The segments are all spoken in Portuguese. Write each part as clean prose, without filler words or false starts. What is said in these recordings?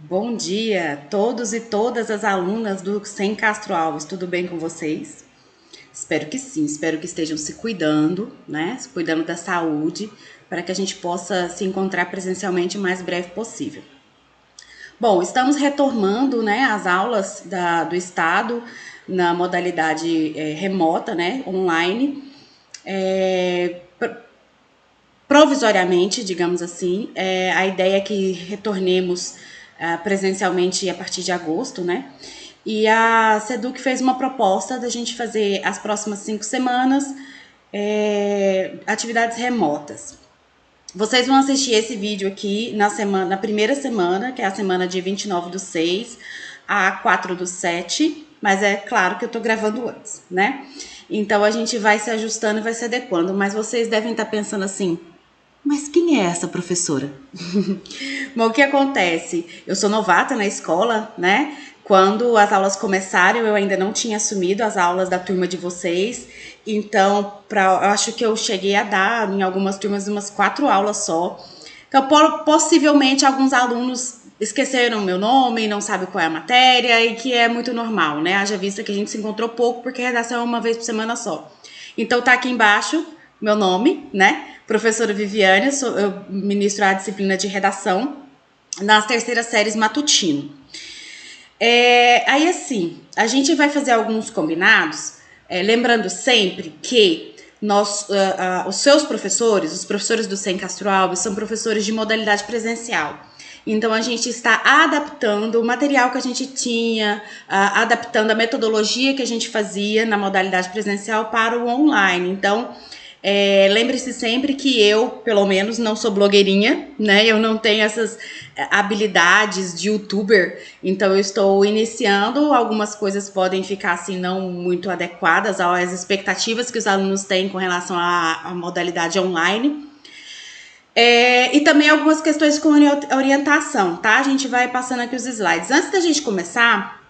Bom dia, todos e todas as alunas do SEM Castro Alves, tudo bem com vocês? Espero que sim, espero que estejam se cuidando, né? Se cuidando da saúde, para que a gente possa se encontrar presencialmente o mais breve possível. Bom, estamos retomando, né, as aulas do Estado na modalidade remota, né, online. É, Provisoriamente, digamos assim, a ideia é que retornemos presencialmente a partir de agosto, né? E a Seduc fez uma proposta da gente fazer as próximas 5 semanas atividades remotas. Vocês vão assistir esse vídeo aqui na primeira semana, que é a semana de 29/6 a 4/7, mas é claro que eu tô gravando antes, né? Então a gente vai se ajustando e vai se adequando, mas vocês devem estar pensando assim: mas quem é essa professora? Bom, o que acontece? Eu sou novata na escola, né? Quando as aulas começaram, eu ainda não tinha assumido as aulas da turma de vocês. Então, eu acho que eu cheguei a dar em algumas turmas umas 4 aulas só. Então, possivelmente alguns alunos esqueceram meu nome, não sabem qual é a matéria, e que é muito normal, né? Haja vista que a gente se encontrou pouco, porque a redação é uma vez por semana só. Então, tá aqui embaixo meu nome, né? Professora Viviane, eu ministro a disciplina de redação nas terceiras séries matutino. Aí assim, a gente vai fazer alguns combinados, lembrando sempre que os seus professores, os professores do SEM Castro Alves, são professores de modalidade presencial. Então a gente está adaptando o material que a gente tinha, adaptando a metodologia que a gente fazia na modalidade presencial para o online. Então, lembre-se sempre que eu, pelo menos, não sou blogueirinha, né? Eu não tenho essas habilidades de youtuber, então eu estou iniciando. Algumas coisas podem ficar assim não muito adequadas às expectativas que os alunos têm com relação à modalidade online. E também algumas questões com orientação, tá? A gente vai passando aqui os slides. Antes da gente começar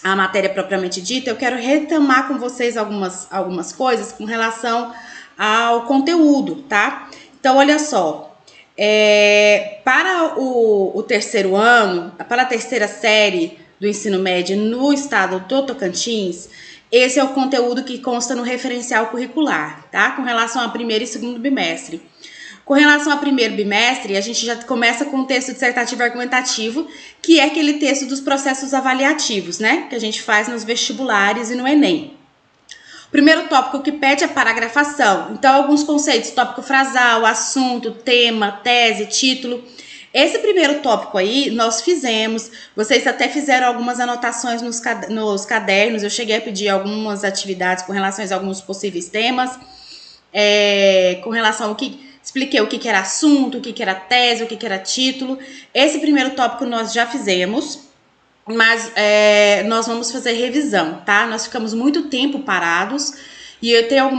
a matéria propriamente dita, eu quero retomar com vocês algumas coisas com relação ao conteúdo, tá? Então, olha só, para o terceiro ano, para a terceira série do ensino médio no estado do Tocantins, esse é o conteúdo que consta no referencial curricular, tá? Com relação ao primeiro e segundo bimestre. Com relação ao primeiro bimestre, a gente já começa com o texto dissertativo argumentativo, que é aquele texto dos processos avaliativos, né? Que a gente faz nos vestibulares e no Enem. O primeiro tópico que pede é a paragrafação. Então, alguns conceitos: tópico frasal, assunto, tema, tese, título. Esse primeiro tópico aí nós fizemos, vocês até fizeram algumas anotações nos cadernos, eu cheguei a pedir algumas atividades com relação a alguns possíveis temas, com relação ao que... Expliquei o que era assunto, o que era tese, o que era título. Esse primeiro tópico nós já fizemos, mas nós vamos fazer revisão, tá? Nós ficamos muito tempo parados e eu tenho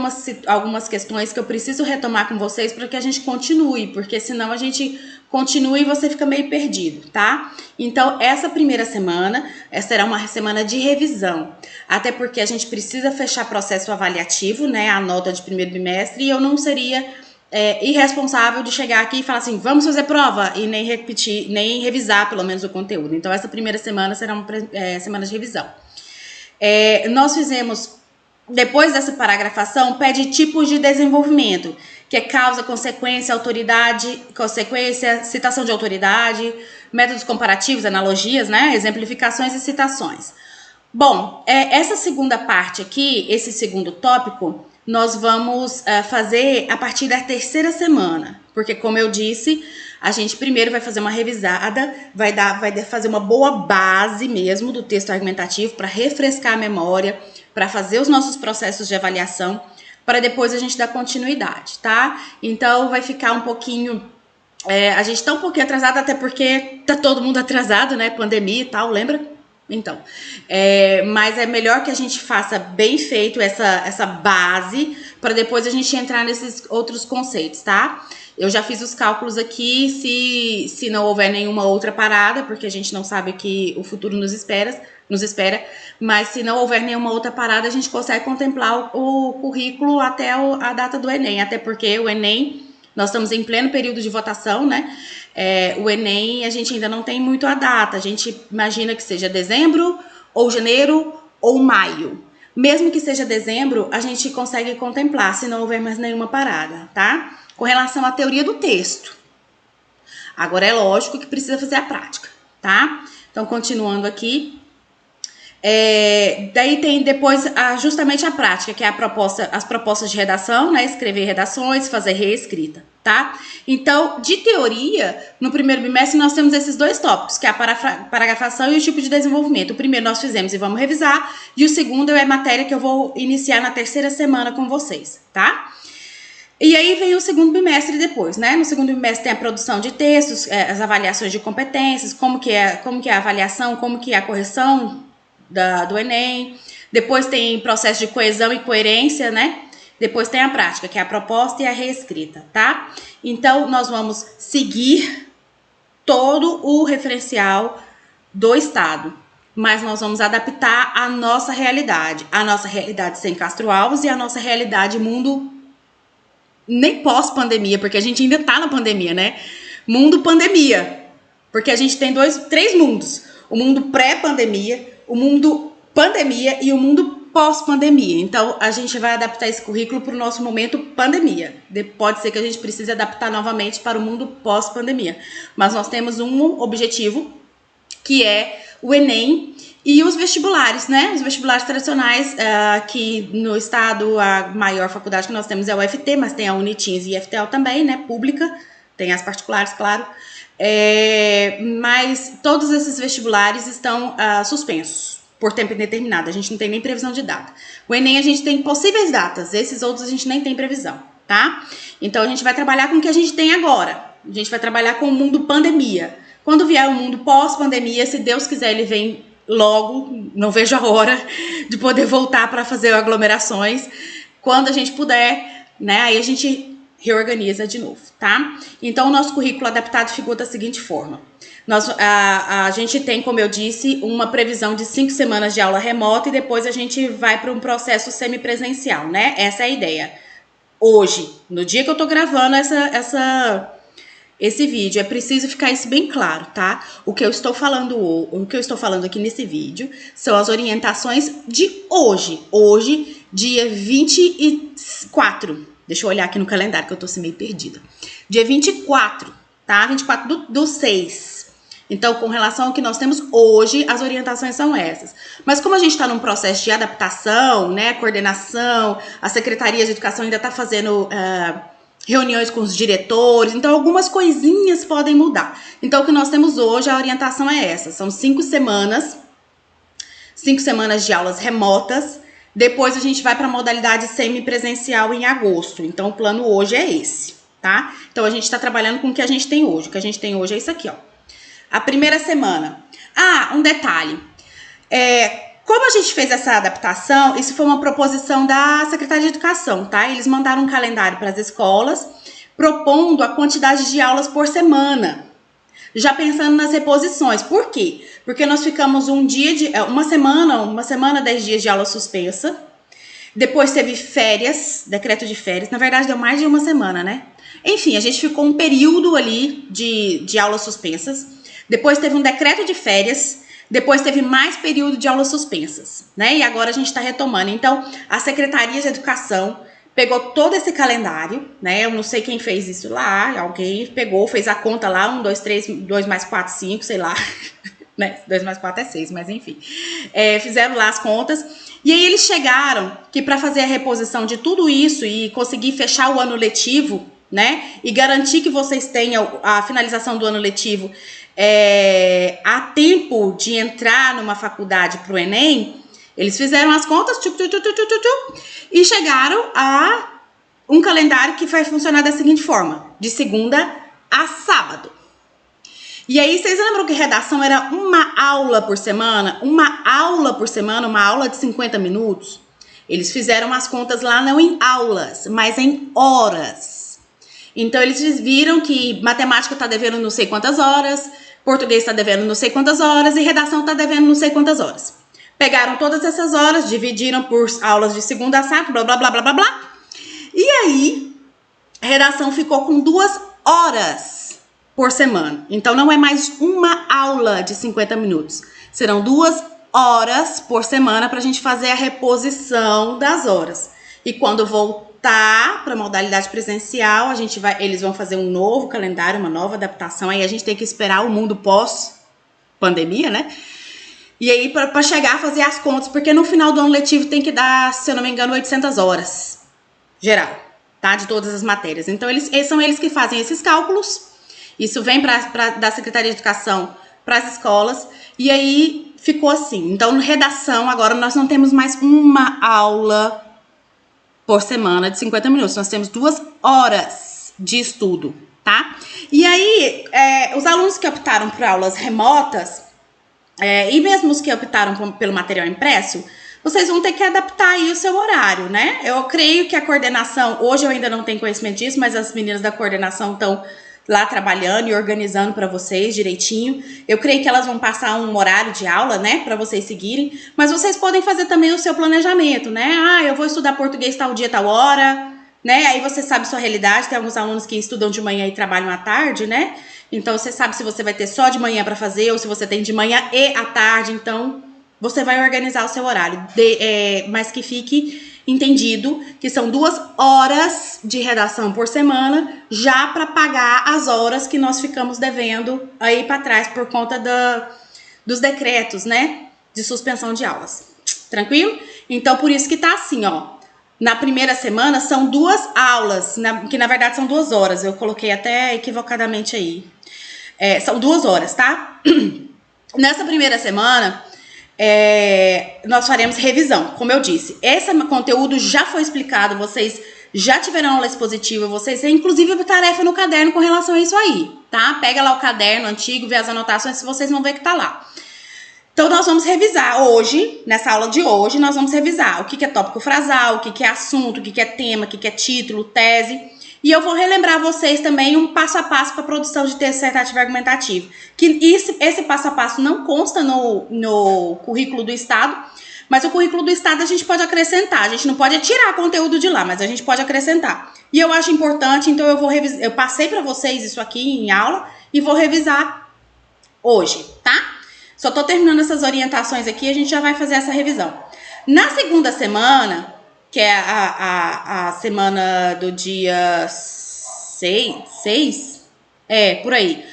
algumas questões que eu preciso retomar com vocês para que a gente continue, porque senão a gente continua e você fica meio perdido, tá? Então, essa primeira semana, essa será uma semana de revisão, até porque a gente precisa fechar processo avaliativo, né? A nota de primeiro bimestre, e eu não seria irresponsável de chegar aqui e falar assim, vamos fazer prova, e nem repetir, nem revisar pelo menos o conteúdo. Então, essa primeira semana será uma semana de revisão. Nós fizemos, depois dessa paragrafação, pede tipos de desenvolvimento, que é causa, consequência, autoridade, consequência, citação de autoridade, métodos comparativos, analogias, né, exemplificações e citações. Bom, essa segunda parte aqui, esse segundo tópico, nós vamos fazer a partir da terceira semana, porque, como eu disse, a gente primeiro vai fazer uma revisada, vai fazer uma boa base mesmo do texto argumentativo para refrescar a memória, para fazer os nossos processos de avaliação, para depois a gente dar continuidade, tá? Então, vai ficar um pouquinho... a gente tá um pouquinho atrasado, até porque tá todo mundo atrasado, né? Pandemia e tal, lembra? Então, mas é melhor que a gente faça bem feito essa base, para depois a gente entrar nesses outros conceitos, tá? Eu já fiz os cálculos aqui, se não houver nenhuma outra parada, porque a gente não sabe que o futuro nos espera, mas se não houver nenhuma outra parada, a gente consegue contemplar o currículo até a data do Enem, até porque o Enem, nós estamos em pleno período de votação, né? o Enem, a gente ainda não tem muito a data. A gente imagina que seja dezembro, ou janeiro, ou maio. Mesmo que seja dezembro, a gente consegue contemplar, se não houver mais nenhuma parada, tá? Com relação à teoria do texto. Agora é lógico que precisa fazer a prática, tá? Então, continuando aqui. Daí tem depois justamente a prática, que é as propostas de redação, né? Escrever redações, fazer reescrita, tá? Então, de teoria, no primeiro bimestre nós temos esses dois tópicos, que é a paragrafação e o tipo de desenvolvimento. O primeiro nós fizemos e vamos revisar, e o segundo é a matéria que eu vou iniciar na terceira semana com vocês, tá? E aí vem o segundo bimestre depois, né? No segundo bimestre tem a produção de textos, as avaliações de competências, como que é a avaliação, como que é a correção do Enem. Depois tem processo de coesão e coerência, né? Depois tem a prática, que é a proposta e a reescrita, tá? Então, nós vamos seguir todo o referencial do Estado, mas nós vamos adaptar a nossa realidade sem Castro Alves e a nossa realidade mundo nem pós-pandemia, porque a gente ainda tá na pandemia, né? Mundo pandemia, porque a gente tem três mundos: o mundo pré-pandemia, o mundo pandemia e o mundo pós-pandemia. Então, a gente vai adaptar esse currículo para o nosso momento pandemia. Pode ser que a gente precise adaptar novamente para o mundo pós-pandemia. Mas nós temos um objetivo, que é o Enem e os vestibulares, né? Os vestibulares tradicionais, que no estado a maior faculdade que nós temos é o UFT, mas tem a Unitins e a FTL também, né? Pública, tem as particulares, claro. Mas todos esses vestibulares estão suspensos por tempo indeterminado. A gente não tem nem previsão de data. O Enem a gente tem possíveis datas, esses outros a gente nem tem previsão, tá? Então a gente vai trabalhar com o que a gente tem agora. A gente vai trabalhar com o mundo pandemia. Quando vier o mundo pós-pandemia, se Deus quiser, ele vem logo, não vejo a hora de poder voltar para fazer aglomerações. Quando a gente puder, né? Aí a gente reorganiza de novo, tá? Então, o nosso currículo adaptado ficou da seguinte forma. A gente tem, como eu disse, uma previsão de 5 semanas de aula remota e depois a gente vai para um processo semipresencial, né? Essa é a ideia. Hoje, no dia que eu tô gravando esse vídeo, é preciso ficar isso bem claro, tá? O que eu estou falando aqui nesse vídeo são as orientações de hoje. Hoje, dia 24. Deixa eu olhar aqui no calendário que eu tô assim meio perdida. Dia 24, tá? 24 do 6. Então, com relação ao que nós temos hoje, as orientações são essas. Mas como a gente está num processo de adaptação, né, coordenação, a Secretaria de Educação ainda está fazendo reuniões com os diretores, então algumas coisinhas podem mudar. Então, o que nós temos hoje, a orientação é essa. São 5 semanas de aulas remotas. Depois a gente vai para a modalidade semipresencial em agosto. Então, o plano hoje é esse, tá? Então, a gente está trabalhando com o que a gente tem hoje. O que a gente tem hoje é isso aqui, ó. A primeira semana. Um detalhe. Como a gente fez essa adaptação, isso foi uma proposição da Secretaria de Educação, tá? Eles mandaram um calendário para as escolas, propondo a quantidade de aulas por semana, já pensando nas reposições. Por quê? Porque nós ficamos uma semana, 10 dias de aula suspensa, depois teve férias, decreto de férias, na verdade deu mais de uma semana, né? Enfim, a gente ficou um período ali de aulas suspensas, depois teve um decreto de férias, depois teve mais período de aulas suspensas, né? E agora a gente está retomando. Então, a Secretaria de Educação pegou todo esse calendário, né? Eu não sei quem fez isso lá, alguém pegou, fez a conta lá, 1, 2, 3, 2 mais 4, 5, sei lá. Né? 2 mais 4 é 6, mas enfim. Fizeram lá as contas. E aí eles chegaram que para fazer a reposição de tudo isso e conseguir fechar o ano letivo, né? E garantir que vocês tenham a finalização do ano letivo há tempo de entrar numa faculdade para o Enem, eles fizeram as contas e chegaram a um calendário que vai funcionar da seguinte forma: de segunda a sábado. E aí, vocês lembram que redação era uma aula por semana? Uma aula de 50 minutos? Eles fizeram as contas lá não em aulas, mas em horas. Então, eles viram que matemática está devendo não sei quantas horas, português está devendo não sei quantas horas e redação está devendo não sei quantas horas. Pegaram todas essas horas, dividiram por aulas de segunda a sábado, blá, blá, blá, blá, blá, blá. E aí, a redação ficou com 2 horas por semana. Então, não é mais uma aula de 50 minutos. Serão 2 horas por semana para a gente fazer a reposição das horas. E quando voltar para a modalidade presencial, eles vão fazer um novo calendário, uma nova adaptação. Aí a gente tem que esperar o mundo pós-pandemia, né? E aí, para chegar a fazer as contas, porque no final do ano letivo tem que dar, se eu não me engano, 800 horas geral, tá? De todas as matérias. Então, são eles que fazem esses cálculos. Isso vem da Secretaria de Educação para as escolas. E aí, ficou assim. Então, redação, agora nós não temos mais uma aula por semana de 50 minutos. Nós temos 2 horas de estudo, tá? E aí, os alunos que optaram por aulas remotas, e mesmo os que optaram pelo material impresso, vocês vão ter que adaptar aí o seu horário, né? Eu creio que a coordenação, hoje eu ainda não tenho conhecimento disso, mas as meninas da coordenação estão lá trabalhando e organizando para vocês direitinho. Eu creio que elas vão passar um horário de aula, né, para vocês seguirem, mas vocês podem fazer também o seu planejamento, né? Eu vou estudar português tal dia, tal hora, né? Aí você sabe sua realidade, tem alguns alunos que estudam de manhã e trabalham à tarde, né? Então, você sabe se você vai ter só de manhã para fazer ou se você tem de manhã e à tarde. Então, você vai organizar o seu horário. Mas que fique entendido que são 2 horas de redação por semana, já para pagar as horas que nós ficamos devendo aí para trás por conta dos decretos, né? De suspensão de aulas. Tranquilo? Então, por isso que tá assim, ó. Na primeira semana são 2 aulas, que na verdade são 2 horas. Eu coloquei até equivocadamente aí. São 2 horas, tá? Nessa primeira semana, nós faremos revisão, como eu disse. Esse conteúdo já foi explicado, vocês já tiveram aula expositiva, vocês têm inclusive tarefa no caderno com relação a isso aí, tá? Pega lá o caderno antigo, vê as anotações, se vocês vão ver que tá lá. Então, nós vamos revisar hoje, nessa aula de hoje, nós vamos revisar o que é tópico frasal, o que é assunto, o que é tema, o que é título, tese. E eu vou relembrar vocês também um passo a passo para a produção de texto dissertativo e argumentativo. Que esse passo a passo não consta no currículo do Estado, mas o currículo do Estado a gente pode acrescentar. A gente não pode tirar conteúdo de lá, mas a gente pode acrescentar. E eu acho importante, então eu vou revisar. Eu passei para vocês isso aqui em aula e vou revisar hoje, tá? Só tô terminando essas orientações aqui e a gente já vai fazer essa revisão. Na segunda semana, que é a semana do dia 6, por aí.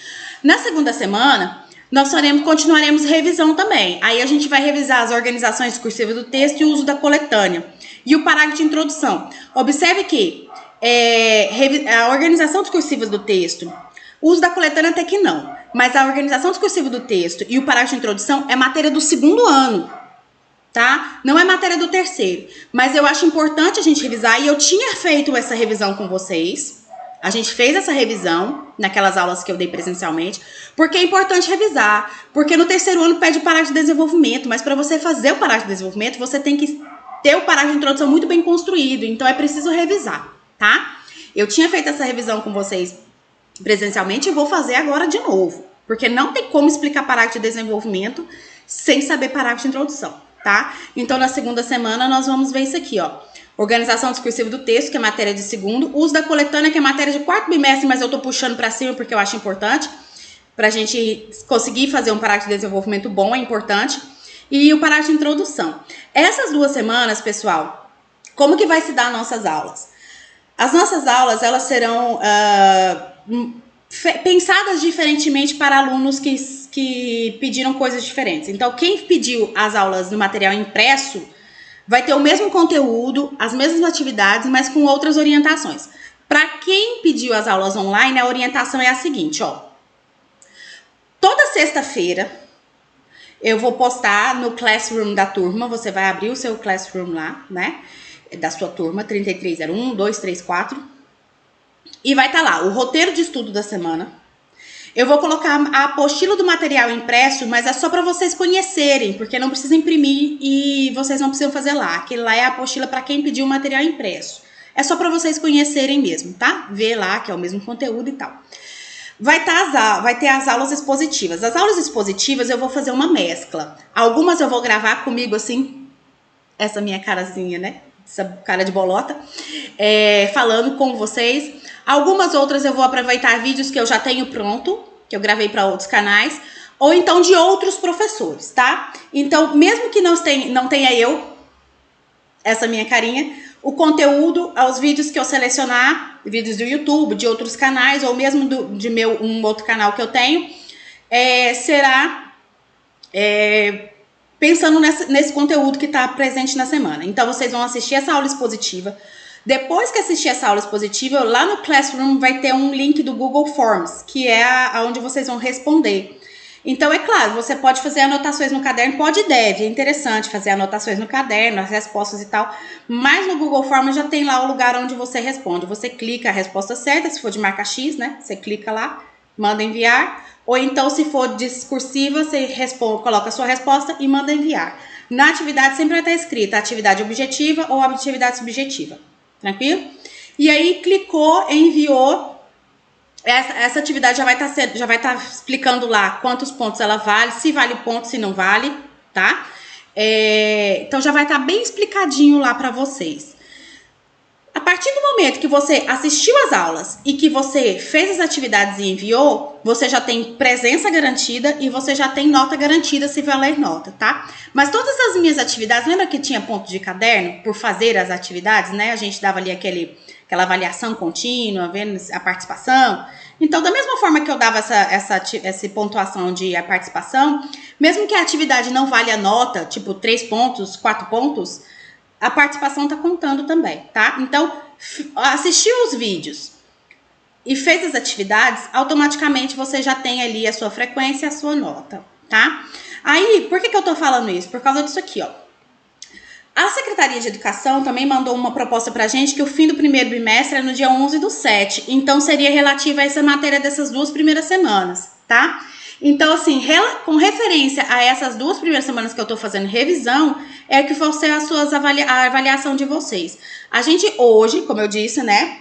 Na segunda semana, nós continuaremos revisão também. Aí a gente vai revisar as organizações discursivas do texto e o uso da coletânea. E o parágrafo de introdução. Observe que a organização discursiva do texto, o uso da coletânea até que não, mas a organização discursiva do texto e o parágrafo de introdução é matéria do 2º ano, tá? Não é matéria do 3º, mas eu acho importante a gente revisar e eu tinha feito essa revisão com vocês. A gente fez essa revisão naquelas aulas que eu dei presencialmente, porque é importante revisar, porque no 3º ano pede o parágrafo de desenvolvimento, mas para você fazer o parágrafo de desenvolvimento, você tem que ter o parágrafo de introdução muito bem construído, então é preciso revisar, tá? Eu tinha feito essa revisão com vocês presencialmente e vou fazer agora de novo, porque não tem como explicar parágrafo de desenvolvimento sem saber parágrafo de introdução, tá? Então, na segunda semana, nós vamos ver isso aqui, ó. Organização discursiva do texto, que é matéria de 2º. Uso da coletânea, que é matéria de 4º bimestre, mas eu tô puxando pra cima porque eu acho importante. Pra gente conseguir fazer um parágrafo de desenvolvimento bom, é importante. E o parágrafo de introdução. Essas 2 semanas, pessoal, como que vai se dar nossas aulas? As nossas aulas, elas serão pensadas diferentemente para alunos que pediram coisas diferentes. Então, quem pediu as aulas no material impresso vai ter o mesmo conteúdo, as mesmas atividades, mas com outras orientações. Para quem pediu as aulas online, a orientação é a seguinte, ó. Toda sexta-feira, eu vou postar no Classroom da turma, você vai abrir o seu Classroom lá, né? Da sua turma, 3301, 234. E vai estar lá o roteiro de estudo da semana. Eu vou colocar a apostila do material impresso, mas é só para vocês conhecerem, porque não precisa imprimir e vocês não precisam fazer lá. Aquele lá é a apostila para quem pediu o material impresso. É só para vocês conhecerem mesmo, tá? Ver lá que é o mesmo conteúdo e tal. Vai ter as aulas expositivas. As aulas expositivas eu vou fazer uma mescla. Algumas eu vou gravar comigo assim, essa minha carazinha, né? Essa cara de bolota, falando com vocês. Algumas outras eu vou aproveitar vídeos que eu já tenho pronto, que eu gravei para outros canais, ou então de outros professores, tá? Então, mesmo que não tenha eu, essa minha carinha, o conteúdo, os vídeos que eu selecionar, vídeos do YouTube, de outros canais, ou mesmo de um outro canal que eu tenho, será pensando nesse conteúdo que está presente na semana. Então, vocês vão assistir essa aula expositiva. Depois que assistir essa aula expositiva, lá no Classroom vai ter um link do Google Forms, que é onde vocês vão responder. Então, é claro, você pode fazer anotações no caderno, pode e deve, é interessante fazer anotações no caderno, as respostas e tal, mas no Google Forms já tem lá o lugar onde você responde. Você clica a resposta certa, se for de marca X, né? Você clica lá, manda enviar, ou então, se for discursiva, você coloca a sua resposta e manda enviar. Na atividade sempre vai estar escrita atividade objetiva ou atividade subjetiva. Tranquilo? E aí, clicou, enviou. Essa atividade já vai estar explicando lá quantos pontos ela vale, se vale ponto, se não vale, tá? Então, já vai estar bem explicadinho lá para vocês. A partir do momento que você assistiu às aulas e que você fez as atividades e enviou, você já tem presença garantida e você já tem nota garantida se valer nota, tá? Mas todas as minhas atividades, lembra que tinha ponto de caderno por fazer as atividades, né? A gente dava ali aquela avaliação contínua, vendo a participação. Então, da mesma forma que eu dava essa pontuação de participação, mesmo que a atividade não vale a nota, tipo 3 pontos, 4 pontos, a participação tá contando também, tá? Então, assistiu os vídeos e fez as atividades, automaticamente você já tem ali a sua frequência e a sua nota, tá? Aí, por que eu tô falando isso? Por causa disso aqui, ó. A Secretaria de Educação também mandou uma proposta pra gente que o fim do primeiro bimestre é no dia 11/7. Então, seria relativa a essa matéria dessas 2 primeiras semanas, tá? Então, assim, com referência a essas 2 primeiras semanas que eu tô fazendo revisão, é que vão ser a avaliação de vocês. A gente hoje, como eu disse, né,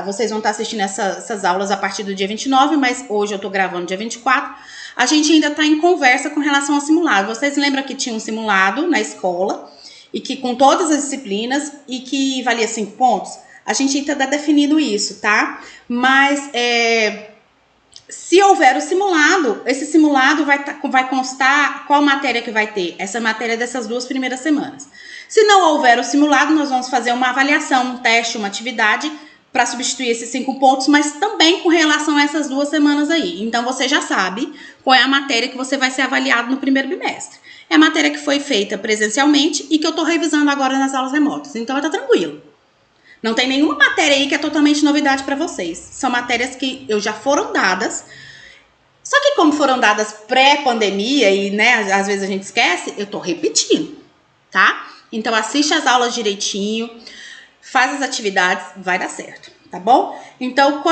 vocês vão estar assistindo essas aulas a partir do dia 29, mas hoje eu tô gravando dia 24. A gente ainda tá em conversa com relação ao simulado. Vocês lembram que tinha um simulado na escola, e que com todas as disciplinas, e que valia 5 pontos? A gente ainda está definindo isso, tá? Mas, se houver o simulado, esse simulado vai constar qual matéria que vai ter? Essa matéria dessas 2 primeiras semanas. Se não houver o simulado, nós vamos fazer uma avaliação, um teste, uma atividade para substituir esses 5 pontos, mas também com relação a essas 2 semanas aí. Então, você já sabe qual é a matéria que você vai ser avaliado no primeiro bimestre. É a matéria que foi feita presencialmente e que eu tô revisando agora nas aulas remotas. Então, tá tranquilo. Não tem nenhuma matéria aí que é totalmente novidade para vocês. São matérias que já foram dadas. Só que como foram dadas pré-pandemia e, né, às vezes a gente esquece, eu tô repetindo, tá? Então, assiste as aulas direitinho, faz as atividades, vai dar certo, tá bom? Então,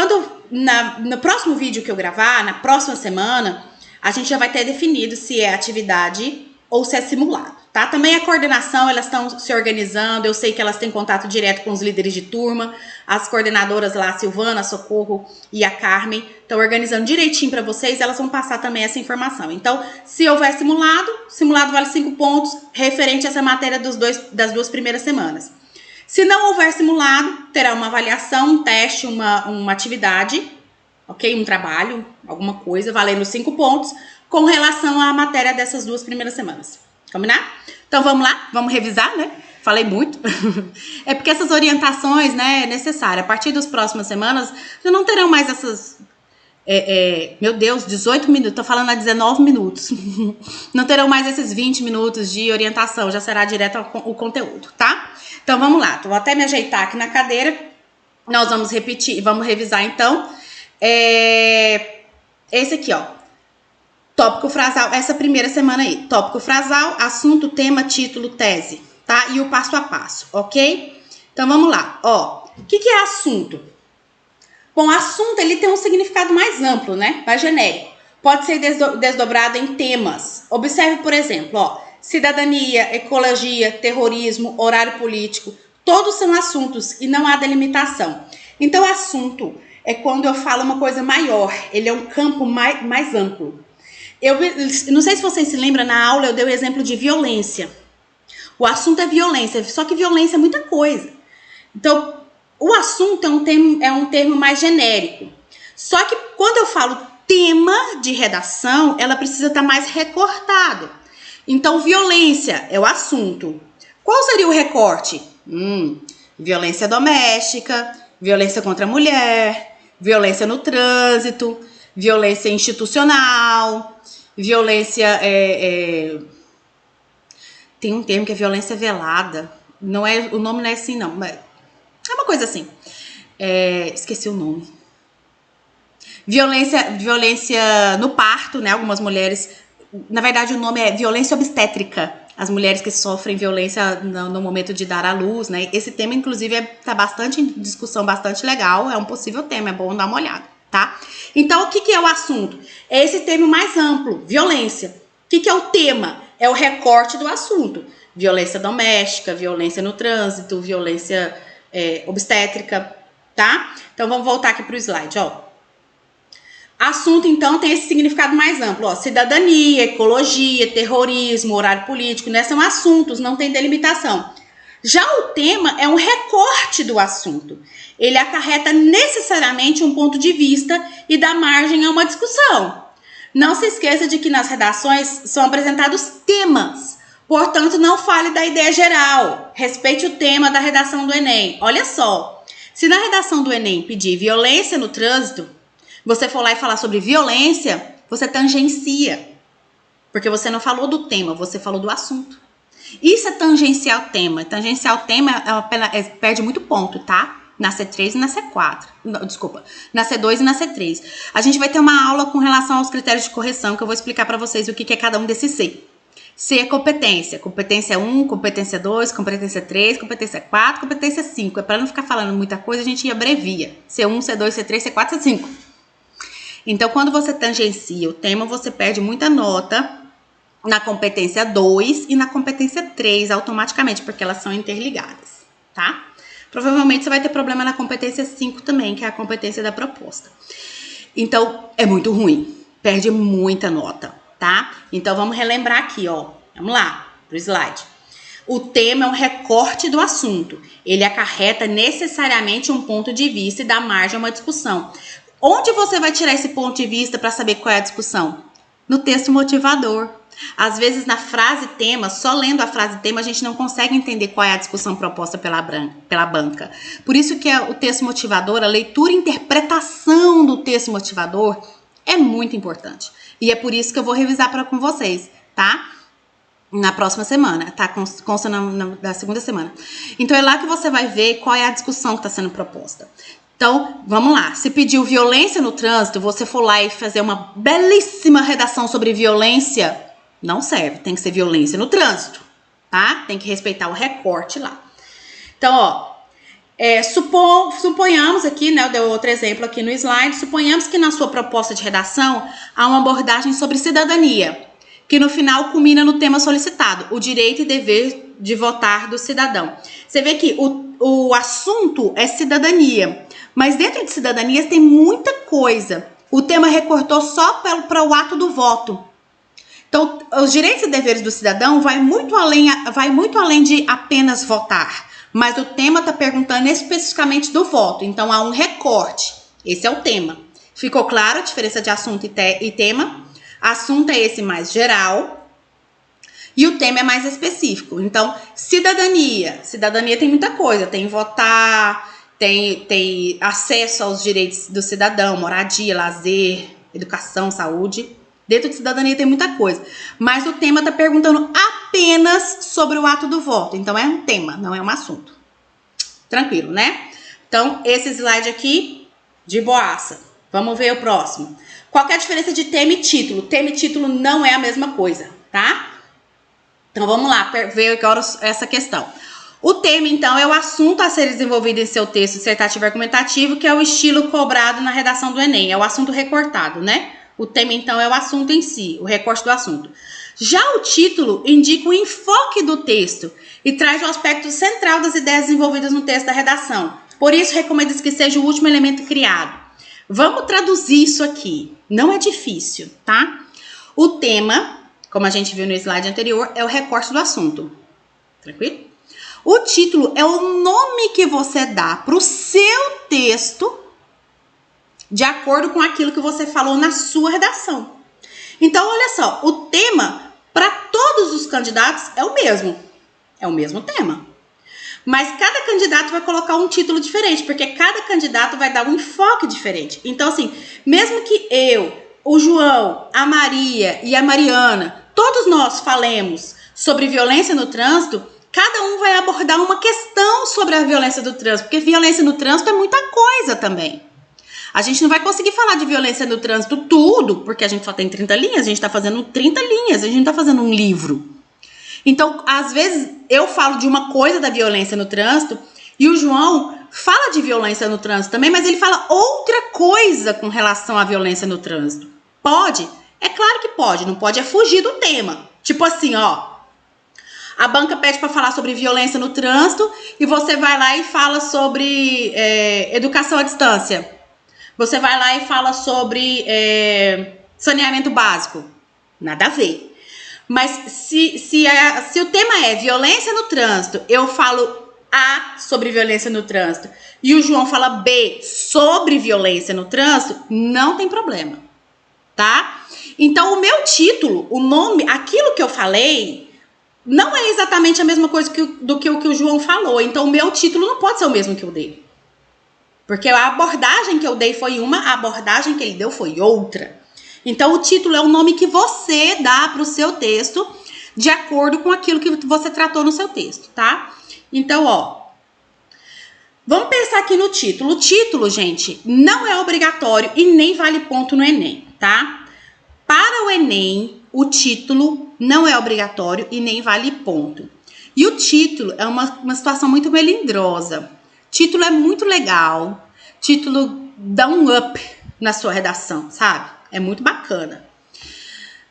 no próximo vídeo que eu gravar, na próxima semana, a gente já vai ter definido se é atividade ou se é simulado, tá? Também a coordenação, elas estão se organizando, eu sei que elas têm contato direto com os líderes de turma, as coordenadoras lá, a Silvana, a Socorro e a Carmen, estão organizando direitinho para vocês, elas vão passar também essa informação. Então, se houver simulado vale 5 pontos, referente a essa matéria das 2 primeiras semanas. Se não houver simulado, terá uma avaliação, um teste, uma atividade, ok? Um trabalho, alguma coisa, valendo 5 pontos, com relação à matéria dessas 2 primeiras semanas. Combinado? Então, vamos lá? Vamos revisar, né? Falei muito. É porque essas orientações, né, é necessária. A partir das próximas semanas, já não terão mais essas... meu Deus, 18 minutos. Tô falando há 19 minutos. Não terão mais esses 20 minutos de orientação. Já será direto ao conteúdo, tá? Então, vamos lá. Vou até me ajeitar aqui na cadeira. Nós vamos repetir, vamos revisar, então. Esse aqui, ó. Tópico frasal, essa primeira semana aí. Tópico frasal, assunto, tema, título, tese, tá? E o passo a passo, ok? Então, vamos lá. Ó, o que é assunto? Bom, assunto, ele tem um significado mais amplo, né? Mais genérico. Pode ser desdobrado em temas. Observe, por exemplo, ó. Cidadania, ecologia, terrorismo, horário político. Todos são assuntos e não há delimitação. Então, assunto é quando eu falo uma coisa maior. Ele é um campo mais amplo. Eu não sei se vocês se lembram, na aula eu dei o exemplo de violência. O assunto é violência, só que violência é muita coisa. Então, o assunto é um termo mais genérico. Só que quando eu falo tema de redação, ela precisa estar mais recortado. Então, violência é o assunto. Qual seria o recorte? Violência doméstica, violência contra a mulher, violência no trânsito, violência institucional, violência... Tem um termo que é violência velada. Não é, o nome não é assim, não. Mas é uma coisa assim. Esqueci o nome. Violência no parto, né? Algumas mulheres... Na verdade, o nome é violência obstétrica. As mulheres que sofrem violência no momento de dar à luz, né? Esse tema, inclusive, tá bastante em discussão, bastante legal. É um possível tema, é bom dar uma olhada, tá? Então, o que é o assunto? É esse termo mais amplo, violência. O que é o tema? É o recorte do assunto. Violência doméstica, violência no trânsito, violência obstétrica, tá? Então, vamos voltar aqui pro slide, ó. Assunto, então, tem esse significado mais amplo, ó, cidadania, ecologia, terrorismo, horário político, né? São assuntos, não tem delimitação. Já o tema é um recorte do assunto. Ele acarreta necessariamente um ponto de vista e dá margem a uma discussão. Não se esqueça de que nas redações são apresentados temas, portanto, não fale da ideia geral. Respeite o tema da redação do Enem. Olha só, se na redação do Enem pedir violência no trânsito, você for lá e falar sobre violência, você tangencia. Porque você não falou do tema, você falou do assunto. Isso é tangenciar o tema. Tangenciar o tema, perde muito ponto, tá? Na C3 e na C4. Não, desculpa, na C2 e na C3. A gente vai ter uma aula com relação aos critérios de correção, que eu vou explicar para vocês o que é cada um desses C. C é competência. Competência 1, competência 2, competência 3, competência 4, competência 5. É para não ficar falando muita coisa, a gente abrevia. C1, C2, C3, C4, C5. Então, quando você tangencia o tema, você perde muita nota na competência 2 e na competência 3 automaticamente, porque elas são interligadas, tá? Provavelmente você vai ter problema na competência 5 também, que é a competência da proposta. Então, é muito ruim, perde muita nota, tá? Então, vamos relembrar aqui, ó. Vamos lá, pro slide. O tema é um recorte do assunto. Ele acarreta necessariamente um ponto de vista e dá margem a uma discussão. Onde você vai tirar esse ponto de vista para saber qual é a discussão? No texto motivador. Às vezes, na frase tema, só lendo a frase tema, a gente não consegue entender qual é a discussão proposta pela banca. Por isso que o texto motivador, a leitura e interpretação do texto motivador é muito importante. E é por isso que eu vou revisar com vocês, tá? Na próxima semana, tá? Consta na segunda semana. Então, é lá que você vai ver qual é a discussão que está sendo proposta. Então, vamos lá. Se pediu violência no trânsito, você for lá e fazer uma belíssima redação sobre violência, não serve. Tem que ser violência no trânsito, tá? Tem que respeitar o recorte lá. Então, ó, suponhamos aqui, né, eu dei outro exemplo aqui no slide, suponhamos que na sua proposta de redação há uma abordagem sobre cidadania, que no final culmina no tema solicitado, o direito e dever de votar do cidadão. Você vê que o assunto é cidadania, mas dentro de cidadania tem muita coisa. O tema recortou só para o ato do voto. Então, os direitos e deveres do cidadão vai muito além de apenas votar. Mas o tema está perguntando especificamente do voto. Então, há um recorte. Esse é o tema. Ficou claro a diferença de assunto e tema? Assunto é esse mais geral e o tema é mais específico. Então, cidadania. Cidadania tem muita coisa. Tem votar, tem acesso aos direitos do cidadão, moradia, lazer, educação, saúde. Dentro de cidadania tem muita coisa. Mas o tema está perguntando apenas sobre o ato do voto. Então, é um tema, não é um assunto. Tranquilo, né? Então, esse slide aqui, de boaça. Vamos ver o próximo. Qual que é a diferença de tema e título? Tema e título não é a mesma coisa, tá? Então, vamos lá ver agora essa questão. O tema, então, é o assunto a ser desenvolvido em seu texto dissertativo argumentativo, que é o estilo cobrado na redação do Enem. É o assunto recortado, né? O tema, então, é o assunto em si, o recorte do assunto. Já o título indica o enfoque do texto e traz o aspecto central das ideias desenvolvidas no texto da redação. Por isso, recomenda-se que seja o último elemento criado. Vamos traduzir isso aqui. Não é difícil, tá? O tema, como a gente viu no slide anterior, é o recorte do assunto. Tranquilo? O título é o nome que você dá para o seu texto de acordo com aquilo que você falou na sua redação. Então, olha só, o tema para todos os candidatos é o mesmo. É o mesmo tema. Mas cada candidato vai colocar um título diferente, porque cada candidato vai dar um enfoque diferente. Então, assim, mesmo que eu, o João, a Maria e a Mariana, todos nós falemos sobre violência no trânsito, cada um vai abordar uma questão sobre a violência do trânsito, porque violência no trânsito é muita coisa também. A gente não vai conseguir falar de violência no trânsito tudo, porque a gente só tem 30 linhas, a gente tá fazendo 30 linhas, a gente não tá fazendo um livro. Então, às vezes, eu falo de uma coisa da violência no trânsito e o João fala de violência no trânsito também, mas ele fala outra coisa com relação à violência no trânsito. Pode? É claro que pode, não pode é fugir do tema. Tipo assim, ó, a banca pede para falar sobre violência no trânsito e você vai lá e fala sobre educação à distância. Você vai lá e fala sobre saneamento básico. Nada a ver. Mas se o tema é violência no trânsito, eu falo A sobre violência no trânsito e o João fala B sobre violência no trânsito, não tem problema, tá? Então, o meu título, o nome, aquilo que eu falei, não é exatamente a mesma coisa do que o João falou. Então, o meu título não pode ser o mesmo que o dele. Porque a abordagem que eu dei foi uma, a abordagem que ele deu foi outra. Então, o título é o nome que você dá para o seu texto de acordo com aquilo que você tratou no seu texto, tá? Então, ó, vamos pensar aqui no título. O título, gente, não é obrigatório e nem vale ponto no Enem, tá? Para o Enem, o título não é obrigatório e nem vale ponto. E o título é uma situação muito melindrosa. Título é muito legal. Título dá um up na sua redação, sabe? É muito bacana.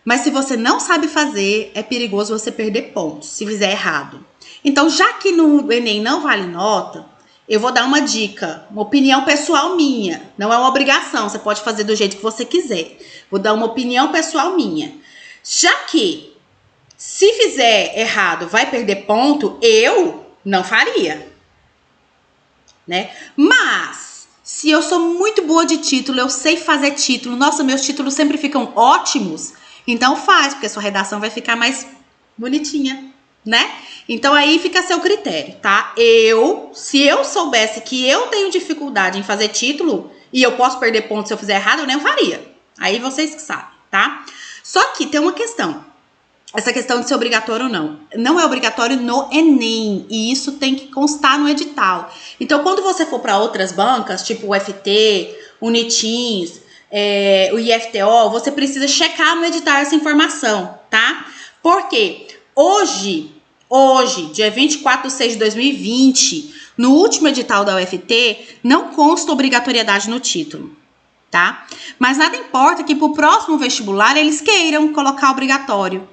Mas se você não sabe fazer, é perigoso você perder pontos, se fizer errado. Então, já que no Enem não vale nota, eu vou dar uma dica, uma opinião pessoal minha. Não é uma obrigação, você pode fazer do jeito que você quiser. Vou dar uma opinião pessoal minha. Já que, se fizer errado, vai perder ponto, eu não faria, né? Mas se eu sou muito boa de título, eu sei fazer título, nossa, meus títulos sempre ficam ótimos, então faz, porque a sua redação vai ficar mais bonitinha, né? Então aí fica a seu critério, tá? Se eu soubesse que eu tenho dificuldade em fazer título e eu posso perder pontos se eu fizer errado, eu nem faria. Aí vocês que sabem, tá? Só que tem uma questão. Essa questão de ser obrigatório ou não. Não é obrigatório no Enem. E isso tem que constar no edital. Então, quando você for para outras bancas, tipo o FT, o Unitins, o IFTO, você precisa checar no edital essa informação, tá? Porque hoje, dia 24/6/2020, no último edital da UFT, não consta obrigatoriedade no título, tá? Mas nada importa que pro próximo vestibular eles queiram colocar obrigatório,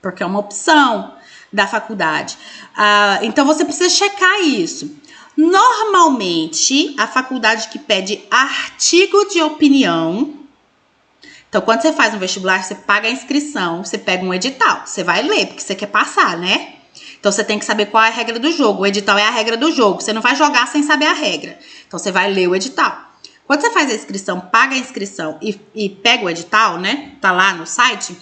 porque é uma opção da faculdade. Então, você precisa checar isso. Normalmente, a faculdade que pede artigo de opinião... Então, quando você faz um vestibular, você paga a inscrição, você pega um edital. Você vai ler, porque você quer passar, né? Então, você tem que saber qual é a regra do jogo. O edital é a regra do jogo. Você não vai jogar sem saber a regra. Então, você vai ler o edital. Quando você faz a inscrição, paga a inscrição e pega o edital, né? Tá lá no site...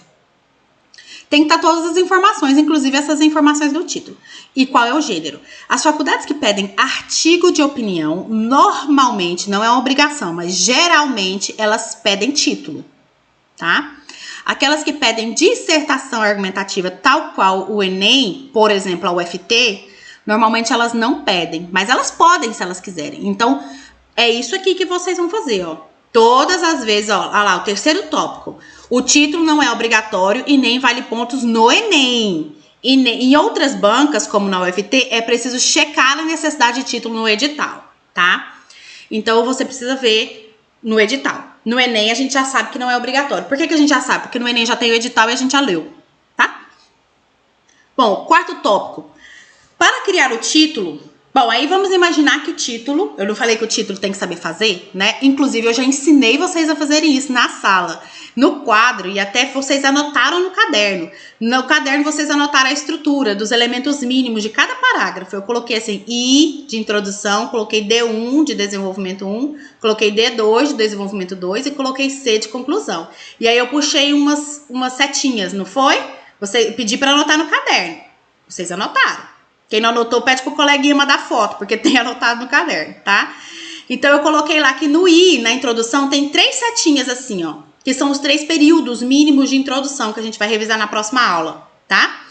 Tem que estar todas as informações, inclusive essas informações do título. E qual é o gênero? As faculdades que pedem artigo de opinião, normalmente, não é uma obrigação, mas geralmente elas pedem título, tá? Aquelas que pedem dissertação argumentativa, tal qual o Enem, por exemplo, a UFT, normalmente elas não pedem, mas elas podem se elas quiserem. Então, é isso aqui que vocês vão fazer, ó. Todas as vezes, ó, olha lá, o terceiro tópico. O título não é obrigatório e nem vale pontos no Enem. E em outras bancas, como na UFT, é preciso checar a necessidade de título no edital, tá? Então, você precisa ver no edital. No Enem, a gente já sabe que não é obrigatório. Por que a gente já sabe? Porque no Enem já tem o edital e a gente já leu, tá? Bom, quarto tópico. Para criar o título, Bom, aí vamos imaginar que o título, eu não falei que o título tem que saber fazer, né? Inclusive, eu já ensinei vocês a fazerem isso na sala, no quadro, e até vocês anotaram no caderno. No caderno, vocês anotaram a estrutura dos elementos mínimos de cada parágrafo. Eu coloquei assim, I de introdução, coloquei D1 de desenvolvimento 1, coloquei D2 de desenvolvimento 2 e coloquei C de conclusão. E aí eu puxei umas setinhas, não foi? Você pedi para anotar no caderno. Vocês anotaram. Quem não anotou, pede pro coleguinha mandar foto, porque tem anotado no caderno, tá? Então, eu coloquei lá que no I, na introdução, tem 3 setinhas assim, ó. Que são os 3 períodos mínimos de introdução que a gente vai revisar na próxima aula, tá?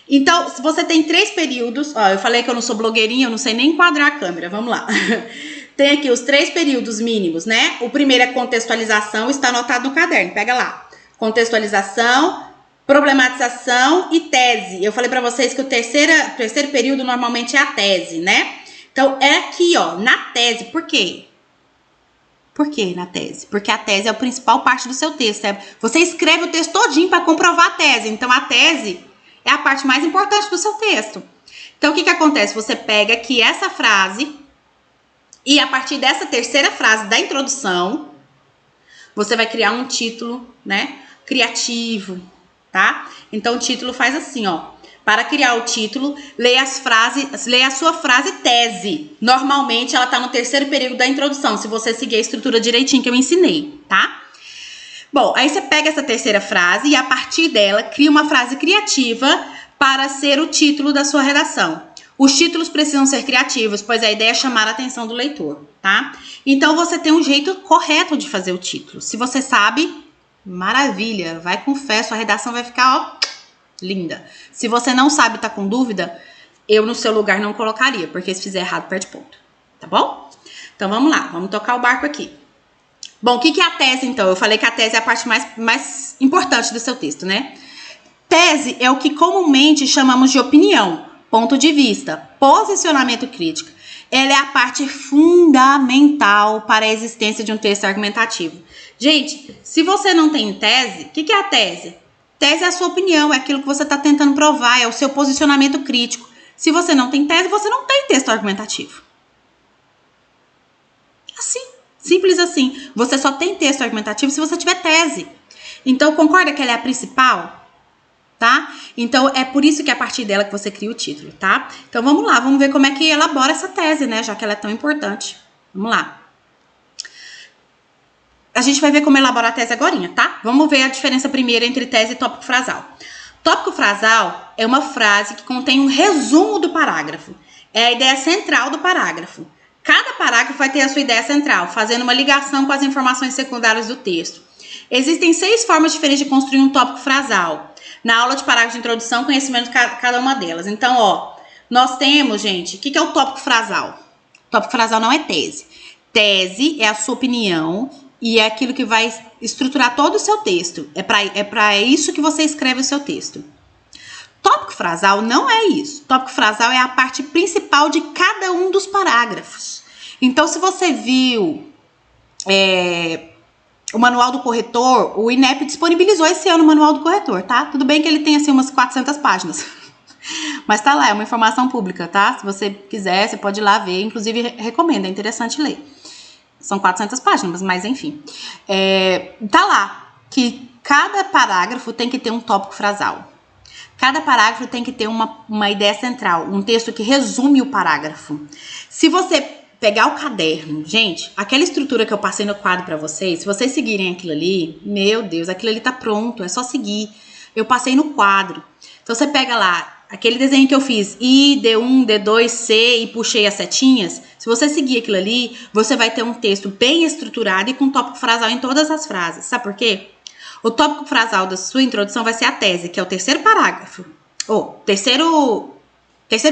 Então, se você tem 3 períodos... Ó, eu falei que eu não sou blogueirinha, eu não sei nem enquadrar a câmera, vamos lá. Tem aqui os 3 períodos mínimos, né? O primeiro é contextualização, está anotado no caderno, pega lá. Contextualização... Problematização e tese. Eu falei para vocês que o terceiro período normalmente é a tese, né? Então, é aqui, ó, na tese. Por quê? Por que na tese? Porque a tese é a principal parte do seu texto. Você escreve o texto todinho para comprovar a tese. Então, a tese é a parte mais importante do seu texto. Então, o que acontece? Você pega aqui essa frase e a partir dessa terceira frase da introdução, você vai criar um título, né? Criativo, tá? Então, o título faz assim, ó. Para criar o título, leia a sua frase tese. Normalmente, ela tá no terceiro período da introdução, se você seguir a estrutura direitinho que eu ensinei, tá? Bom, aí você pega essa terceira frase e, a partir dela, cria uma frase criativa para ser o título da sua redação. Os títulos precisam ser criativos, pois a ideia é chamar a atenção do leitor, tá? Então, você tem um jeito correto de fazer o título. Se você sabe... Maravilha, vai com fé, sua redação vai ficar, ó, linda. Se você não sabe, tá com dúvida, eu no seu lugar não colocaria, porque se fizer errado, perde ponto, tá bom? Então, vamos lá, vamos tocar o barco aqui. Bom, o que é a tese, então? Eu falei que a tese é a parte mais importante do seu texto, né? Tese é o que comumente chamamos de opinião, ponto de vista, posicionamento crítico. Ela é a parte fundamental para a existência de um texto argumentativo. Gente, se você não tem tese, o que é a tese? Tese é a sua opinião, é aquilo que você está tentando provar, é o seu posicionamento crítico. Se você não tem tese, você não tem texto argumentativo. Assim, simples assim. Você só tem texto argumentativo se você tiver tese. Então, concorda que ela é a principal? Tá? Então, é por isso que é a partir dela que você cria o título, tá? Então, vamos lá, vamos ver como é que elabora essa tese, né? Já que ela é tão importante. Vamos lá. A gente vai ver como elaborar a tese agorinha, tá? Vamos ver a diferença primeiro entre tese e tópico frasal. Tópico frasal é uma frase que contém um resumo do parágrafo. É a ideia central do parágrafo. Cada parágrafo vai ter a sua ideia central, fazendo uma ligação com as informações secundárias do texto. Existem 6 formas diferentes de construir um tópico frasal. Na aula de parágrafo de introdução, conhecimento de cada uma delas. Então, ó, nós temos, gente, o que é o tópico frasal? Tópico frasal não é tese. Tese é a sua opinião e é aquilo que vai estruturar todo o seu texto. É para isso que você escreve o seu texto. Tópico frasal não é isso. Tópico frasal é a parte principal de cada um dos parágrafos. Então, se você viu o manual do corretor, o INEP disponibilizou esse ano o manual do corretor, tá? Tudo bem que ele tem, assim, umas 400 páginas. Mas tá lá, é uma informação pública, tá? Se você quiser, você pode ir lá ver. Inclusive, recomendo, é interessante ler. São 400 páginas, mas enfim. Tá lá que cada parágrafo tem que ter um tópico frasal. Cada parágrafo tem que ter uma ideia central, um texto que resume o parágrafo. Se você pegar o caderno, gente, aquela estrutura que eu passei no quadro pra vocês, se vocês seguirem aquilo ali, meu Deus, aquilo ali tá pronto, é só seguir. Eu passei no quadro. Então, você pega lá, aquele desenho que eu fiz, I, D1, D2, C, e puxei as setinhas, se você seguir aquilo ali, você vai ter um texto bem estruturado e com tópico frasal em todas as frases. Sabe por quê? O tópico frasal da sua introdução vai ser a tese, que é o terceiro parágrafo. Ou, terceiro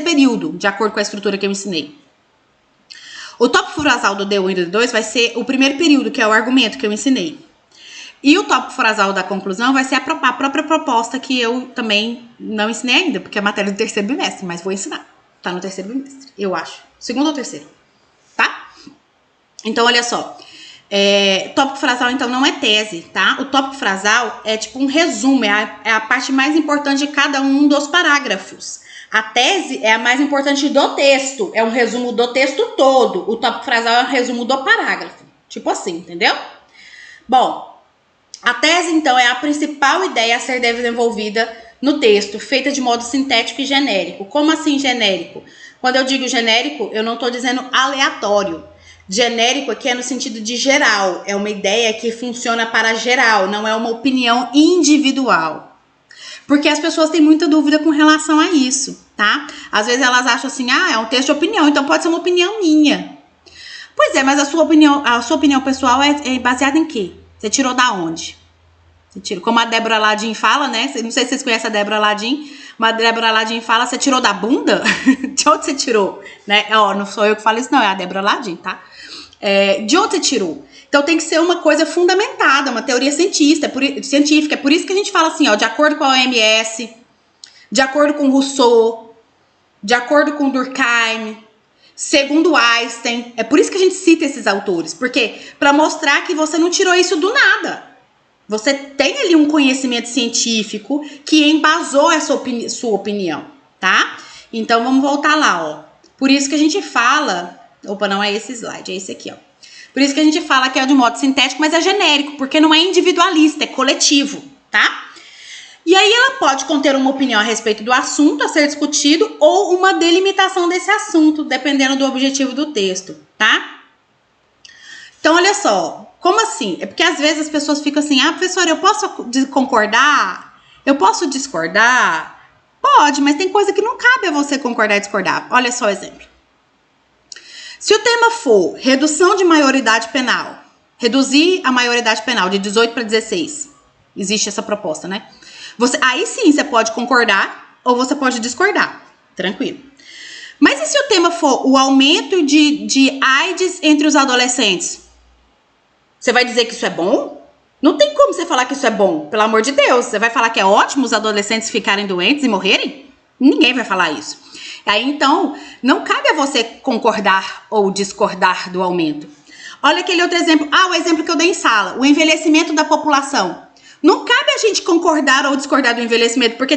período, de acordo com a estrutura que eu ensinei. O tópico frasal do D1 e do D2 vai ser o primeiro período, que é o argumento que eu ensinei. E o tópico frasal da conclusão vai ser a própria proposta que eu também não ensinei ainda, porque é matéria do terceiro bimestre, mas vou ensinar. Tá no terceiro bimestre, eu acho. Segundo ou terceiro, tá? Então, olha só. Tópico frasal, então, não é tese, tá? O tópico frasal é tipo um resumo, é a parte mais importante de cada um dos parágrafos. A tese é a mais importante do texto, é um resumo do texto todo. O tópico frasal é um resumo do parágrafo, tipo assim, entendeu? Bom, a tese, então, é a principal ideia a ser desenvolvida no texto, feita de modo sintético e genérico. Como assim genérico? Quando eu digo genérico, eu não estou dizendo aleatório. Genérico aqui é no sentido de geral, é uma ideia que funciona para geral, não é uma opinião individual. Porque as pessoas têm muita dúvida com relação a isso, tá? Às vezes elas acham assim, é um texto de opinião, então pode ser uma opinião minha. Pois é, mas a sua opinião pessoal é baseada em quê? Você tirou da onde? Você tirou, como a Débora Ladim fala, né? Não sei se vocês conhecem a Débora Ladim, mas a Débora Ladim fala, você tirou da bunda? De onde você tirou? Né? Não sou eu que falo isso, não, é a Débora Ladim, tá? De onde você tirou? Então tem que ser uma coisa fundamentada, uma teoria científica. É por isso que a gente fala assim, de acordo com a OMS, de acordo com Rousseau, de acordo com Durkheim, segundo Einstein. É por isso que a gente cita esses autores, porque para mostrar que você não tirou isso do nada. Você tem ali um conhecimento científico que embasou essa sua opinião, tá? Então vamos voltar lá, Por isso que a gente fala... Opa, não é esse slide, é esse aqui, Por isso que a gente fala que é de modo sintético, mas é genérico, porque não é individualista, é coletivo, tá? E aí ela pode conter uma opinião a respeito do assunto a ser discutido ou uma delimitação desse assunto, dependendo do objetivo do texto, tá? Então, olha só, como assim? É porque às vezes as pessoas ficam assim, professora, eu posso concordar? Eu posso discordar? Pode, mas tem coisa que não cabe a você concordar e discordar. Olha só o exemplo. Se o tema for redução de maioridade penal, reduzir a maioridade penal de 18 para 16, existe essa proposta, né? Aí sim você pode concordar ou você pode discordar, tranquilo. Mas e se o tema for o aumento de AIDS entre os adolescentes? Você vai dizer que isso é bom? Não tem como você falar que isso é bom, pelo amor de Deus. Você vai falar que é ótimo os adolescentes ficarem doentes e morrerem? Ninguém vai falar isso. Aí, então, não cabe a você concordar ou discordar do aumento. Olha aquele outro exemplo. O exemplo que eu dei em sala. O envelhecimento da população. Não cabe a gente concordar ou discordar do envelhecimento, porque,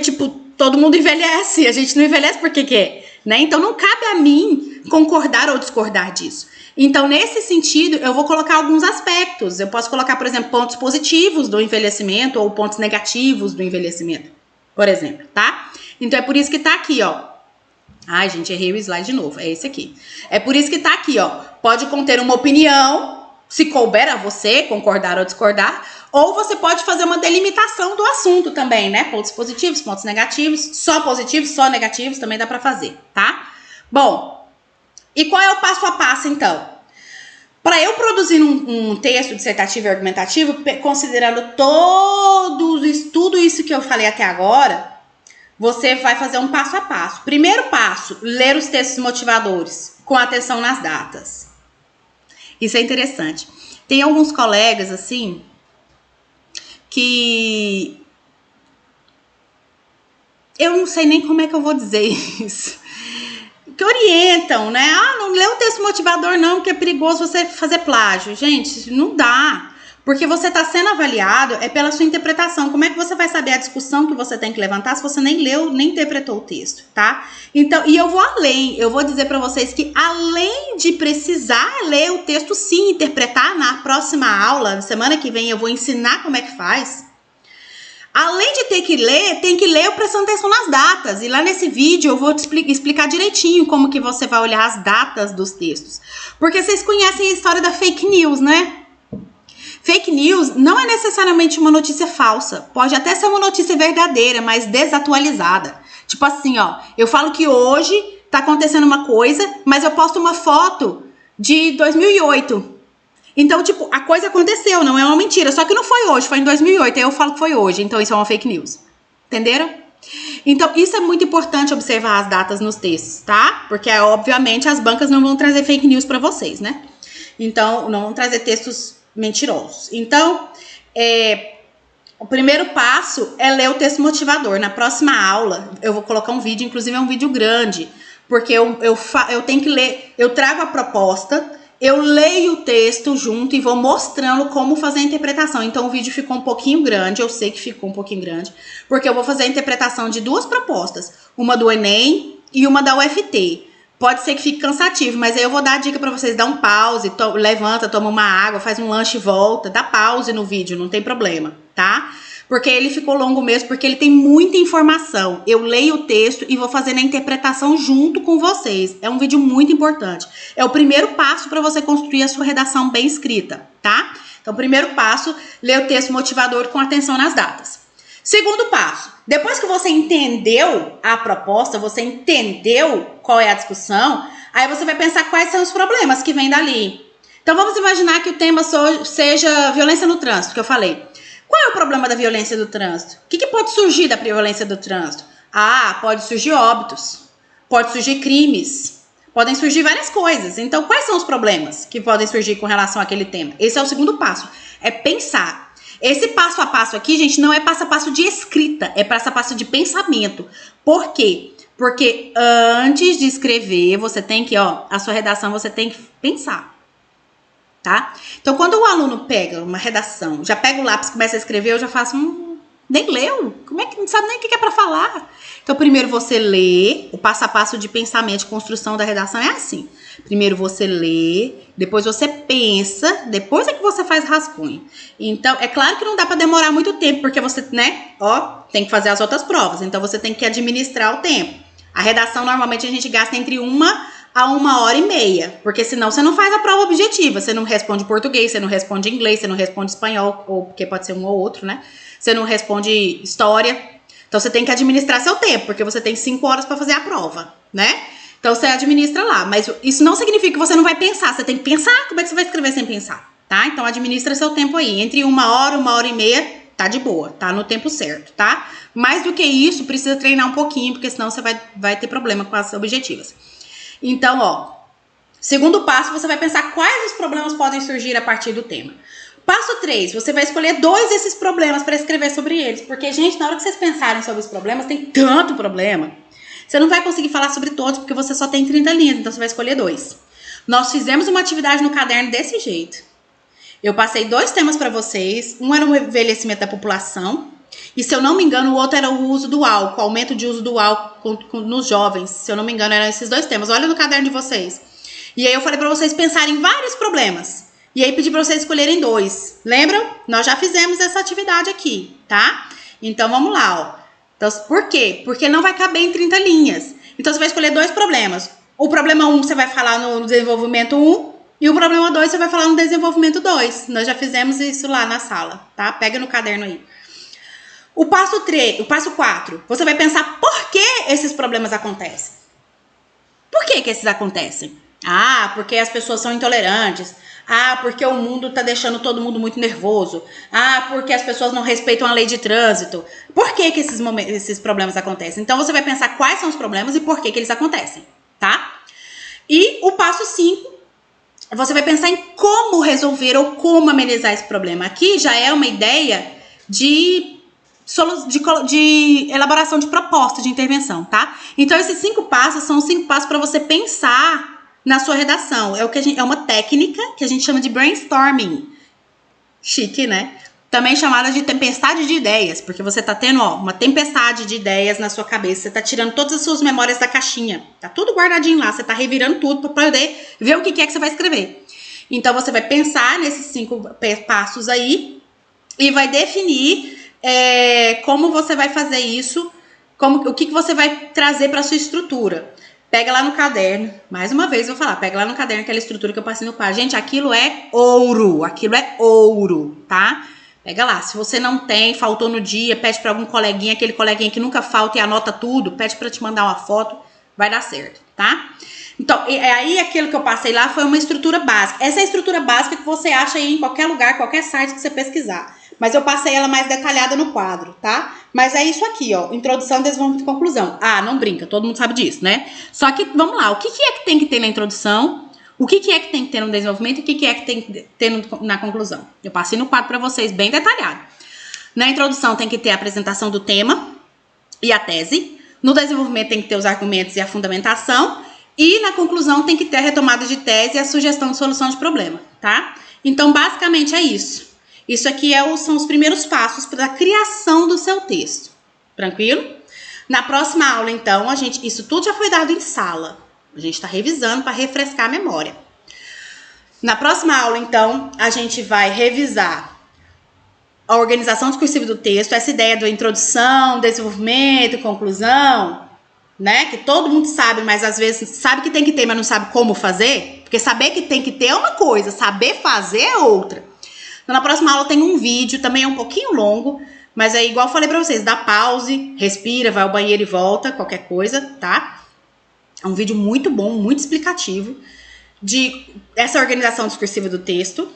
todo mundo envelhece. A gente não envelhece porque quer, né? Então, não cabe a mim concordar ou discordar disso. Então, nesse sentido, eu vou colocar alguns aspectos. Eu posso colocar, por exemplo, pontos positivos do envelhecimento ou pontos negativos do envelhecimento, por exemplo, tá? Então, é por isso que tá aqui, Ai, gente, errei o slide de novo. É esse aqui. É por isso que tá aqui, Pode conter uma opinião, se couber a você, concordar ou discordar, ou você pode fazer uma delimitação do assunto também, né? Pontos positivos, pontos negativos, só positivos, só negativos, também dá pra fazer, tá? Bom, e qual é o passo a passo, então? Para eu produzir um texto dissertativo e argumentativo, considerando tudo isso que eu falei até agora, você vai fazer um passo a passo. Primeiro passo, ler os textos motivadores, com atenção nas datas. Isso é interessante. Tem alguns colegas, assim, que... Eu não sei nem como é que eu vou dizer isso. Que orientam, né? Não lê o texto motivador não, porque é perigoso você fazer plágio. Gente, não dá. Porque você está sendo avaliado pela sua interpretação. Como é que você vai saber a discussão que você tem que levantar se você nem leu, nem interpretou o texto, tá? Então, e eu vou além. Eu vou dizer para vocês que além de precisar ler o texto, sim, interpretar na próxima aula, na semana que vem eu vou ensinar como é que faz. Além de ter que ler, tem que ler prestando atenção nas datas. E lá nesse vídeo eu vou te explicar direitinho como que você vai olhar as datas dos textos. Porque vocês conhecem a história da fake news, né? Fake news não é necessariamente uma notícia falsa. Pode até ser uma notícia verdadeira, mas desatualizada. Tipo assim, eu falo que hoje tá acontecendo uma coisa, mas eu posto uma foto de 2008. Então, a coisa aconteceu, não é uma mentira. Só que não foi hoje, foi em 2008. Aí eu falo que foi hoje, então isso é uma fake news. Entenderam? Então, isso é muito importante observar as datas nos textos, tá? Porque, obviamente, as bancas não vão trazer fake news para vocês, né? Então, não vão trazer textos mentirosos. Então, o primeiro passo é ler o texto motivador. Na próxima aula, eu vou colocar um vídeo, inclusive é um vídeo grande, porque eu tenho que ler, eu trago a proposta eu leio o texto junto e vou mostrando como fazer a interpretação. Então o vídeo ficou um pouquinho grande, eu sei que ficou um pouquinho grande, porque eu vou fazer a interpretação de duas propostas, uma do Enem e uma da UFT. Pode ser que fique cansativo, mas aí eu vou dar a dica pra vocês, dá um pause, levanta, toma uma água, faz um lanche e volta, dá pause no vídeo, não tem problema, tá? Porque ele ficou longo mesmo, porque ele tem muita informação. Eu leio o texto e vou fazendo a interpretação junto com vocês. É um vídeo muito importante. É o primeiro passo para você construir a sua redação bem escrita, tá? Então, primeiro passo, ler o texto motivador com atenção nas datas. Segundo passo, depois que você entendeu a proposta, você entendeu qual é a discussão, aí você vai pensar quais são os problemas que vêm dali. Então, vamos imaginar que o tema seja violência no trânsito, que eu falei. Qual é o problema da violência do trânsito? O que pode surgir da violência do trânsito? Ah, pode surgir óbitos, pode surgir crimes, podem surgir várias coisas. Então, quais são os problemas que podem surgir com relação àquele tema? Esse é o segundo passo, é pensar. Esse passo a passo aqui, gente, não é passo a passo de escrita, é passo a passo de pensamento. Por quê? Porque antes de escrever, você tem que, a sua redação você tem que pensar. Tá? Então, quando o aluno pega uma redação, já pega o lápis e começa a escrever, eu já faço, nem leu? Como é que não sabe nem o que é para falar? Então, primeiro você lê, o passo a passo de pensamento, de construção da redação é assim. Primeiro você lê, depois você pensa, depois é que você faz rascunho. Então, é claro que não dá para demorar muito tempo, porque você, tem que fazer as outras provas. Então, você tem que administrar o tempo. A redação, normalmente, a gente gasta entre 1 a 1h30, porque senão você não faz a prova objetiva, você não responde português, você não responde inglês, você não responde espanhol, ou porque pode ser um ou outro, né? Você não responde história, então você tem que administrar seu tempo, porque você tem 5 horas para fazer a prova, né? Então você administra lá, mas isso não significa que você não vai pensar, você tem que pensar, como é que você vai escrever sem pensar, tá? Então administra seu tempo aí, entre 1 hora, 1h30, tá de boa, tá no tempo certo, tá? Mais do que isso, precisa treinar um pouquinho, porque senão você vai ter problema com as objetivas. Então, segundo passo, você vai pensar quais os problemas podem surgir a partir do tema. Passo 3, você vai escolher 2 desses problemas para escrever sobre eles. Porque, gente, na hora que vocês pensarem sobre os problemas, tem tanto problema. Você não vai conseguir falar sobre todos, porque você só tem 30 linhas, então você vai escolher 2. Nós fizemos uma atividade no caderno desse jeito. Eu passei 2 temas para vocês. Um era o envelhecimento da população. E, se eu não me engano, o outro era o uso do álcool, o aumento de uso do álcool nos jovens. Se eu não me engano, eram esses 2 temas. Olha no caderno de vocês. E aí eu falei para vocês pensarem em vários problemas. E aí pedi para vocês escolherem 2. Lembram? Nós já fizemos essa atividade aqui, tá? Então, vamos lá, Então, por quê? Porque não vai caber em 30 linhas. Então, você vai escolher 2 problemas. O problema 1 você vai falar no desenvolvimento 1. E o problema 2 você vai falar no desenvolvimento 2. Nós já fizemos isso lá na sala, tá? Pega no caderno aí. O passo 4, você vai pensar por que esses problemas acontecem. Por que esses acontecem? Ah, porque as pessoas são intolerantes. Ah, porque o mundo tá deixando todo mundo muito nervoso. Ah, porque as pessoas não respeitam a lei de trânsito. Por que esses problemas acontecem? Então, você vai pensar quais são os problemas e por que eles acontecem, tá? E o passo 5, você vai pensar em como resolver ou como amenizar esse problema. Aqui já é uma ideia de elaboração de proposta de intervenção, tá? Então, esses 5 passos são os 5 passos para você pensar na sua redação. É uma técnica que a gente chama de brainstorming. Chique, né? Também chamada de tempestade de ideias, porque você tá tendo, uma tempestade de ideias na sua cabeça. Você tá tirando todas as suas memórias da caixinha. Tá tudo guardadinho lá, você tá revirando tudo para poder ver o que é que você vai escrever. Então, você vai pensar nesses 5 passos aí e vai definir como você vai fazer isso, o que você vai trazer para sua estrutura. Pega lá no caderno, mais uma vez eu vou falar, pega lá no caderno aquela estrutura que eu passei no quadro. Gente, aquilo é ouro, tá? Pega lá, se você não tem, faltou no dia, pede para algum coleguinha, aquele coleguinha que nunca falta e anota tudo, pede para te mandar uma foto, vai dar certo, tá? Então, aí aquilo que eu passei lá foi uma estrutura básica. Essa é a estrutura básica que você acha aí em qualquer lugar, qualquer site que você pesquisar. Mas eu passei ela mais detalhada no quadro, tá? Mas é isso aqui, introdução, desenvolvimento e conclusão. Ah, não brinca, todo mundo sabe disso, né? Só que, vamos lá, o que é que tem que ter na introdução? O que é que tem que ter no desenvolvimento e o que é que tem que ter na conclusão? Eu passei no quadro para vocês bem detalhado. Na introdução tem que ter a apresentação do tema e a tese. No desenvolvimento tem que ter os argumentos e a fundamentação. E na conclusão tem que ter a retomada de tese e a sugestão de solução de problema, tá? Então, basicamente é isso. Isso aqui são os primeiros passos para a criação do seu texto. Tranquilo? Na próxima aula, então, isso tudo já foi dado em sala. A gente está revisando para refrescar a memória. Na próxima aula, então, a gente vai revisar a organização discursiva do texto, essa ideia da introdução, desenvolvimento, conclusão, né? Que todo mundo sabe, mas às vezes sabe que tem que ter, mas não sabe como fazer. Porque saber que tem que ter é uma coisa, saber fazer é outra. Então, na próxima aula tem um vídeo, também é um pouquinho longo, mas é igual eu falei pra vocês, dá pause, respira, vai ao banheiro e volta, qualquer coisa, tá? É um vídeo muito bom, muito explicativo de essa organização discursiva do texto.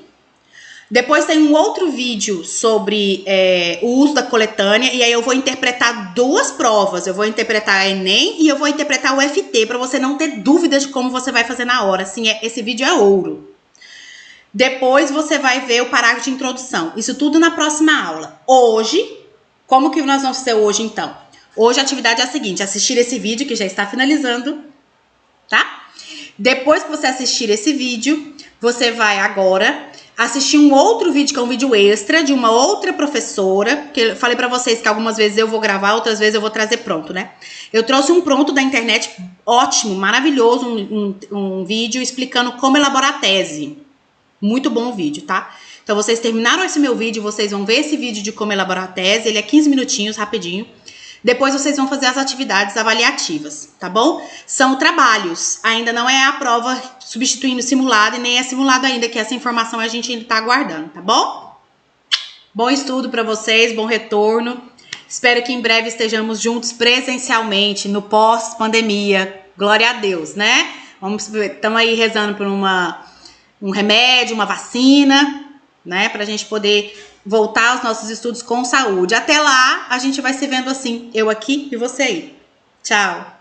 Depois tem um outro vídeo sobre o uso da coletânea, e aí eu vou interpretar duas provas. Eu vou interpretar a Enem e eu vou interpretar o FT, para você não ter dúvidas de como você vai fazer na hora. Assim, esse vídeo é ouro. Depois você vai ver o parágrafo de introdução. Isso tudo na próxima aula. Hoje, como que nós vamos fazer hoje, então? Hoje a atividade é a seguinte, assistir esse vídeo, que já está finalizando, tá? Depois que você assistir esse vídeo, você vai agora assistir um outro vídeo, que é um vídeo extra, de uma outra professora, que eu falei pra vocês que algumas vezes eu vou gravar, outras vezes eu vou trazer pronto, né? Eu trouxe um pronto da internet, ótimo, maravilhoso, um vídeo explicando como elaborar a tese. Muito bom o vídeo, tá? Então, vocês terminaram esse meu vídeo, vocês vão ver esse vídeo de como elaborar a tese, ele é 15 minutinhos, rapidinho. Depois vocês vão fazer as atividades avaliativas, tá bom? São trabalhos, ainda não é a prova substituindo simulado e nem é simulado ainda, que essa informação a gente ainda tá aguardando, tá bom? Bom estudo para vocês, bom retorno. Espero que em breve estejamos juntos presencialmente no pós-pandemia. Glória a Deus, né? Estamos aí rezando por um remédio, uma vacina, né? Pra gente poder voltar aos nossos estudos com saúde. Até lá, a gente vai se vendo assim, eu aqui e você aí. Tchau!